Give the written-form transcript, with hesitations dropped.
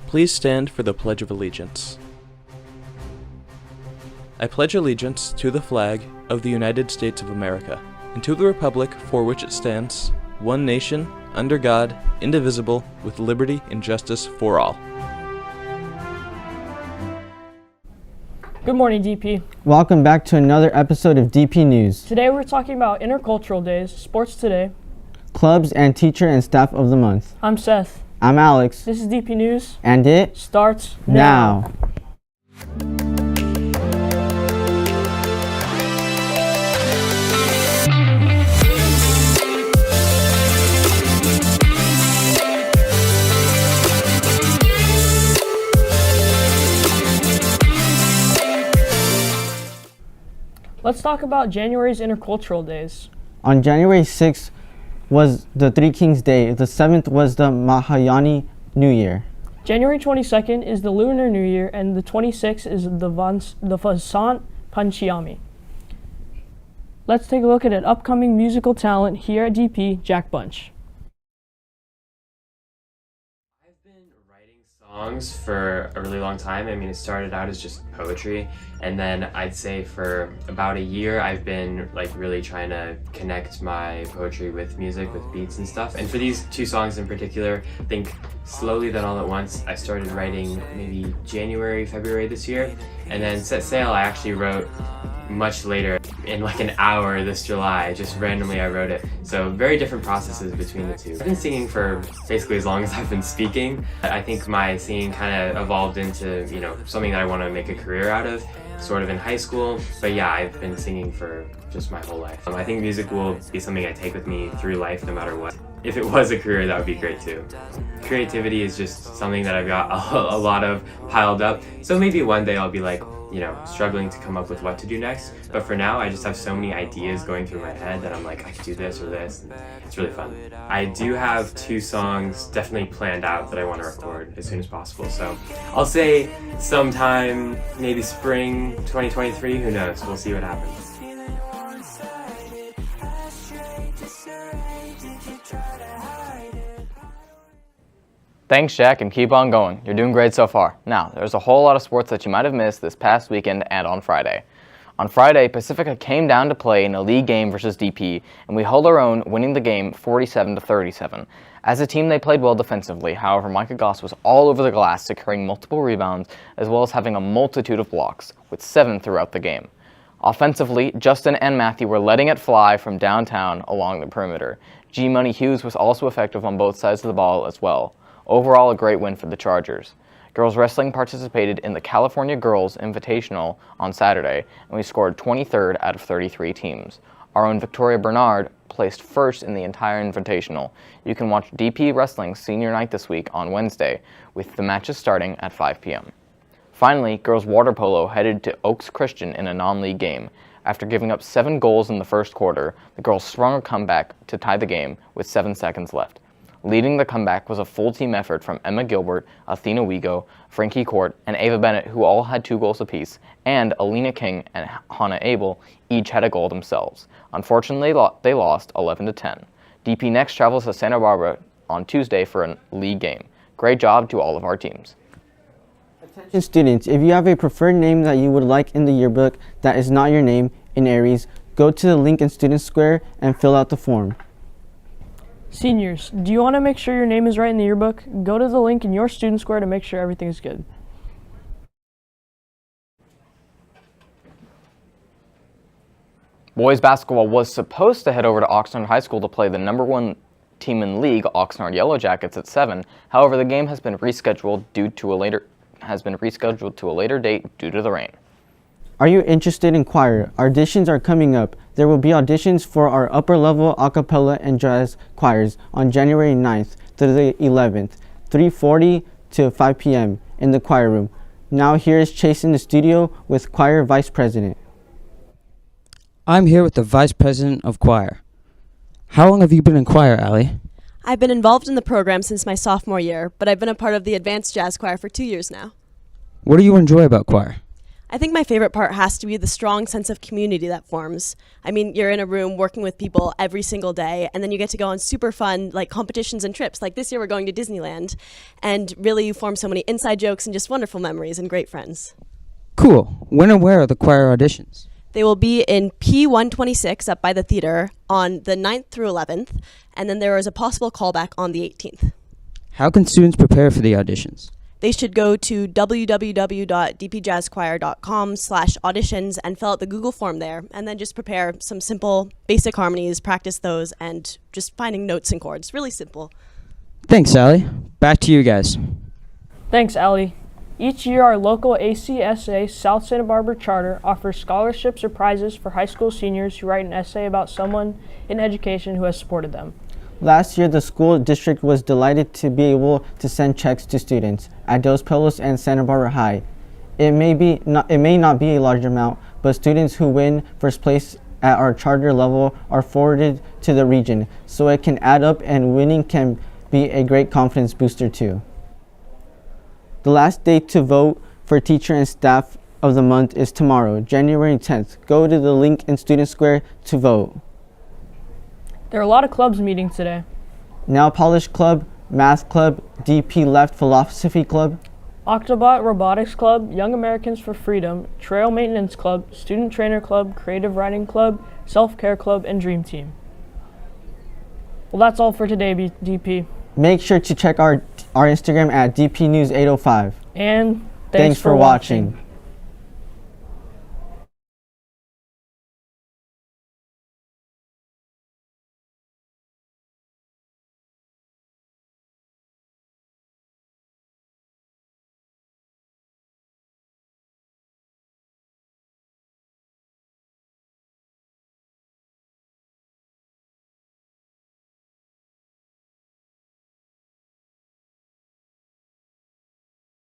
Please stand for the Pledge of Allegiance. I pledge allegiance to the flag of the United States of America, and to the republic for which it stands, one nation, under God, indivisible, with liberty and justice for all. Good morning, DP. Welcome back to another episode of DP News. Today we're talking about Intercultural Days, Sports Today, Clubs, and Teacher and Staff of the Month. I'm Seth. I'm Alex. This is DP News. And it starts now. Let's talk about January's Intercultural Days. On January 6th was the Three Kings Day. The 7th was the Mahayani New Year. January 22nd is the Lunar New Year, and the 26th is the Vasant Panchami. Let's take a look at an upcoming musical talent here at DP, Jack Bunch. I've been writing songs for a really long time. I mean, it started out as just poetry, and then I'd say for about a year I've been really trying to connect my poetry with music, with beats and stuff. And for these two songs in particular, I think Slowly Then All at Once, I started writing maybe January, February this year, and then Set Sail I actually wrote much later, in an hour this July. Just randomly I wrote it. So very different processes between the two. I've been singing for basically as long as I've been speaking. I think my singing kind of evolved into, something that I want to make a career out of, sort of in high school. But yeah, I've been singing for just my whole life. I think music will be something I take with me through life no matter what. If it was a career, that would be great too. Creativity is just something that I've got a lot of piled up. So maybe one day I'll be struggling to come up with what to do next. But for now, I just have so many ideas going through my head that I'm I could do this or this. And it's really fun. I do have 2 songs definitely planned out that I want to record as soon as possible. So I'll say sometime, maybe spring 2023, who knows? We'll see what happens. Thanks, Jack, and keep on going. You're doing great so far. Now, there's a whole lot of sports that you might have missed this past weekend and on Friday. On Friday, Pacifica came down to play in a league game versus DP, and we held our own, winning the game 47-37. As a team, they played well defensively. However, Micah Goss was all over the glass, securing multiple rebounds, as well as having a multitude of blocks, with 7 throughout the game. Offensively, Justin and Matthew were letting it fly from downtown along the perimeter. G Money Hughes was also effective on both sides of the ball as well. Overall, a great win for the Chargers. Girls wrestling participated in the California Girls Invitational on Saturday, and we scored 23rd out of 33 teams. Our own Victoria Bernard placed first in the entire Invitational. You can watch DP Wrestling's senior night this week on Wednesday, with the matches starting at 5 p.m. Finally, girls water polo headed to Oaks Christian in a non-league game. After giving up 7 goals in the first quarter, the girls sprung a comeback to tie the game with 7 seconds left. Leading the comeback was a full team effort from Emma Gilbert, Athena Wigo, Frankie Court, and Ava Bennett, who all had 2 goals apiece, and Alina King and Hannah Abel each had a goal themselves. Unfortunately, they lost 11-10. DP next travels to Santa Barbara on Tuesday for a league game. Great job to all of our teams. Attention students, if you have a preferred name that you would like in the yearbook that is not your name in Aries, go to the link in Student Square and fill out the form. Seniors, do you want to make sure your name is right in the yearbook? Go to the link in your student square to make sure everything's good. Boys basketball was supposed to head over to Oxnard High School to play the number 1 team in the league, Oxnard Yellow Jackets, at 7. However, the game has been rescheduled to a later date due to the rain. Are you interested in choir? Auditions are coming up. There will be auditions for our upper-level a cappella and jazz choirs on January 9th through the 11th, 3:40 to 5 p.m. in the choir room. Now here is Chase in the studio with choir vice president. I'm here with the vice president of choir. How long have you been in choir, Allie? I've been involved in the program since my sophomore year, but I've been a part of the advanced jazz choir for 2 years now. What do you enjoy about choir? I think my favorite part has to be the strong sense of community that forms. I mean, you're in a room working with people every single day, and then you get to go on super fun like competitions and trips. Like this year we're going to Disneyland, and really you form so many inside jokes and just wonderful memories and great friends. Cool. When and where are the choir auditions? They will be in P126 up by the theater on the 9th through 11th, and then there is a possible callback on the 18th. How can students prepare for the auditions? They should go to www.dpjazzchoir.com/auditions and fill out the Google form there, and then just prepare some simple basic harmonies, practice those, and just finding notes and chords. Really simple. Thanks, Allie. Back to you guys. Thanks, Allie. Each year, our local ACSA South Santa Barbara charter offers scholarships or prizes for high school seniors who write an essay about someone in education who has supported them. Last year, the school district was delighted to be able to send checks to students at Dos Pelos and Santa Barbara High. It may not be a large amount, but students who win first place at our charter level are forwarded to the region, so it can add up and winning can be a great confidence booster too. The last day to vote for teacher and staff of the month is tomorrow, January 10th. Go to the link in Student Square to vote. There are a lot of clubs meeting today. Nail Polish Club, Math Club, DP Left Philosophy Club, Octobot Robotics Club, Young Americans for Freedom, Trail Maintenance Club, Student Trainer Club, Creative Writing Club, Self-Care Club, and Dream Team. Well, that's all for today, DP. Make sure to check our Instagram at DPNews 805. And Thanks for watching.